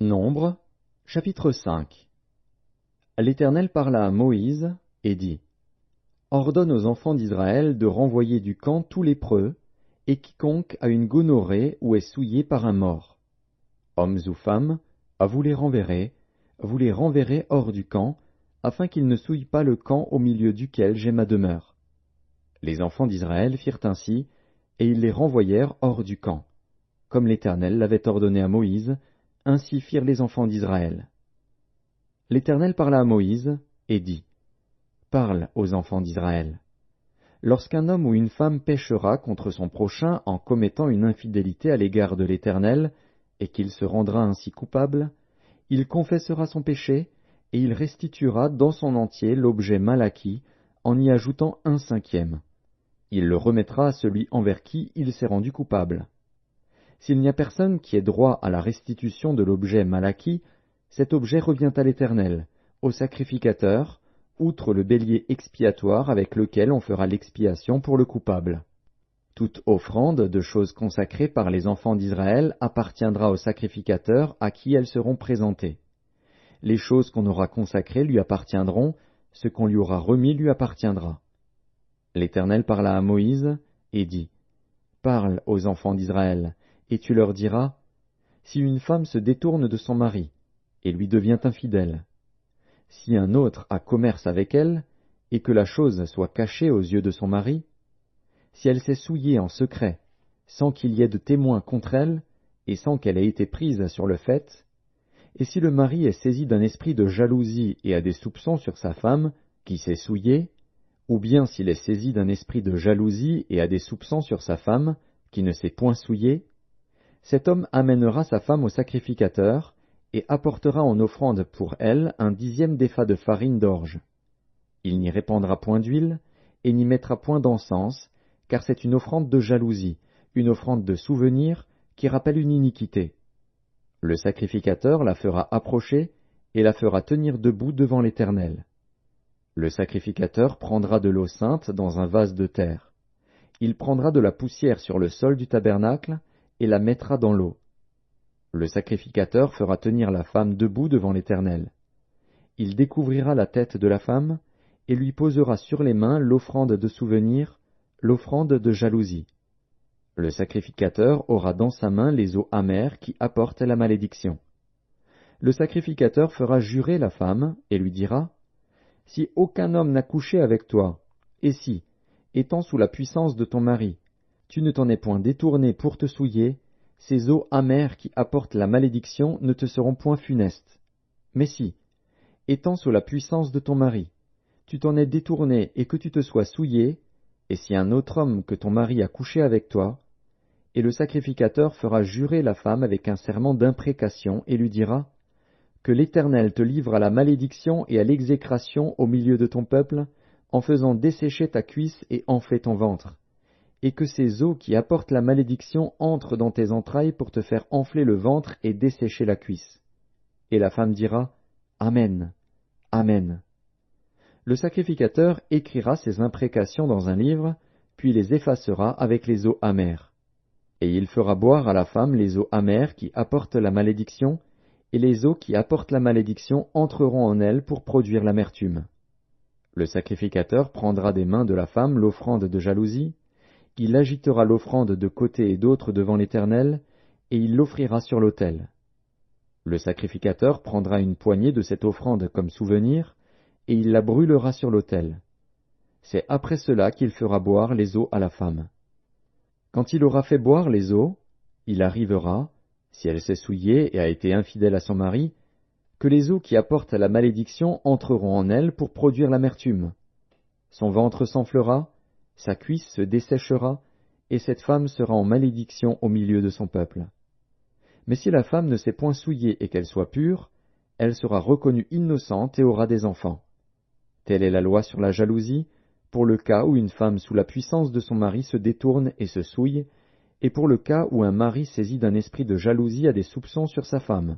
Nombre, chapitre 5. L'Éternel parla à Moïse et dit: Ordonne aux enfants d'Israël de renvoyer du camp tout lépreux, et quiconque a une gonorrhée ou est souillé par un mort. Hommes ou femmes, vous les renverrez hors du camp, afin qu'ils ne souillent pas le camp au milieu duquel j'ai ma demeure. Les enfants d'Israël firent ainsi, et ils les renvoyèrent hors du camp. Comme l'Éternel l'avait ordonné à Moïse, ainsi firent les enfants d'Israël. L'Éternel parla à Moïse et dit: Parle aux enfants d'Israël. Lorsqu'un homme ou une femme péchera contre son prochain en commettant une infidélité à l'égard de l'Éternel, et qu'il se rendra ainsi coupable, il confessera son péché, et il restituera dans son entier l'objet mal acquis, en y ajoutant 1/5. Il le remettra à celui envers qui il s'est rendu coupable. S'il n'y a personne qui ait droit à la restitution de l'objet mal acquis, cet objet revient à l'Éternel, au sacrificateur, outre le bélier expiatoire avec lequel on fera l'expiation pour le coupable. Toute offrande de choses consacrées par les enfants d'Israël appartiendra au sacrificateur à qui elles seront présentées. Les choses qu'on aura consacrées lui appartiendront, ce qu'on lui aura remis lui appartiendra. L'Éternel parla à Moïse et dit: Parle aux enfants d'Israël, et tu leur diras: Si une femme se détourne de son mari, et lui devient infidèle, si un autre a commerce avec elle, et que la chose soit cachée aux yeux de son mari, si elle s'est souillée en secret, sans qu'il y ait de témoins contre elle, et sans qu'elle ait été prise sur le fait, et si le mari est saisi d'un esprit de jalousie et a des soupçons sur sa femme, qui s'est souillée, ou bien s'il est saisi d'un esprit de jalousie et a des soupçons sur sa femme, qui ne s'est point souillée, cet homme amènera sa femme au sacrificateur, et apportera en offrande pour elle 1/10 d'épha de farine d'orge. Il n'y répandra point d'huile, et n'y mettra point d'encens, car c'est une offrande de jalousie, une offrande de souvenir, qui rappelle une iniquité. Le sacrificateur la fera approcher, et la fera tenir debout devant l'Éternel. Le sacrificateur prendra de l'eau sainte dans un vase de terre. Il prendra de la poussière sur le sol du tabernacle, et la mettra dans l'eau. Le sacrificateur fera tenir la femme debout devant l'Éternel. Il découvrira la tête de la femme, et lui posera sur les mains l'offrande de souvenir, l'offrande de jalousie. Le sacrificateur aura dans sa main les eaux amères qui apportent la malédiction. Le sacrificateur fera jurer la femme, et lui dira: Si aucun homme n'a couché avec toi, et si, étant sous la puissance de ton mari, tu ne t'en es point détourné pour te souiller, ces eaux amères qui apportent la malédiction ne te seront point funestes. Mais si, étant sous la puissance de ton mari, tu t'en es détourné et que tu te sois souillé, et si un autre homme que ton mari a couché avec toi, et le sacrificateur fera jurer la femme avec un serment d'imprécation et lui dira: Que l'Éternel te livre à la malédiction et à l'exécration au milieu de ton peuple, en faisant dessécher ta cuisse et enfler ton ventre, et que ces eaux qui apportent la malédiction entrent dans tes entrailles pour te faire enfler le ventre et dessécher la cuisse. Et la femme dira: Amen, Amen. Le sacrificateur écrira ces imprécations dans un livre, puis les effacera avec les eaux amères. Et il fera boire à la femme les eaux amères qui apportent la malédiction, et les eaux qui apportent la malédiction entreront en elle pour produire l'amertume. Le sacrificateur prendra des mains de la femme l'offrande de jalousie, il agitera l'offrande de côté et d'autre devant l'Éternel, et il l'offrira sur l'autel. Le sacrificateur prendra une poignée de cette offrande comme souvenir, et il la brûlera sur l'autel. C'est après cela qu'il fera boire les eaux à la femme. Quand il aura fait boire les eaux, il arrivera, si elle s'est souillée et a été infidèle à son mari, que les eaux qui apportent la malédiction entreront en elle pour produire l'amertume. Son ventre s'enflera, sa cuisse se desséchera, et cette femme sera en malédiction au milieu de son peuple. Mais si la femme ne s'est point souillée et qu'elle soit pure, elle sera reconnue innocente et aura des enfants. Telle est la loi sur la jalousie, pour le cas où une femme sous la puissance de son mari se détourne et se souille, et pour le cas où un mari saisi d'un esprit de jalousie a des soupçons sur sa femme.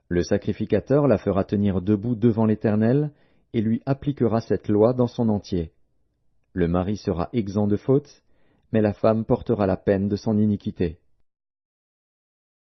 Le sacrificateur la fera tenir debout devant l'Éternel, et lui appliquera cette loi dans son entier. Le mari sera exempt de faute, mais la femme portera la peine de son iniquité.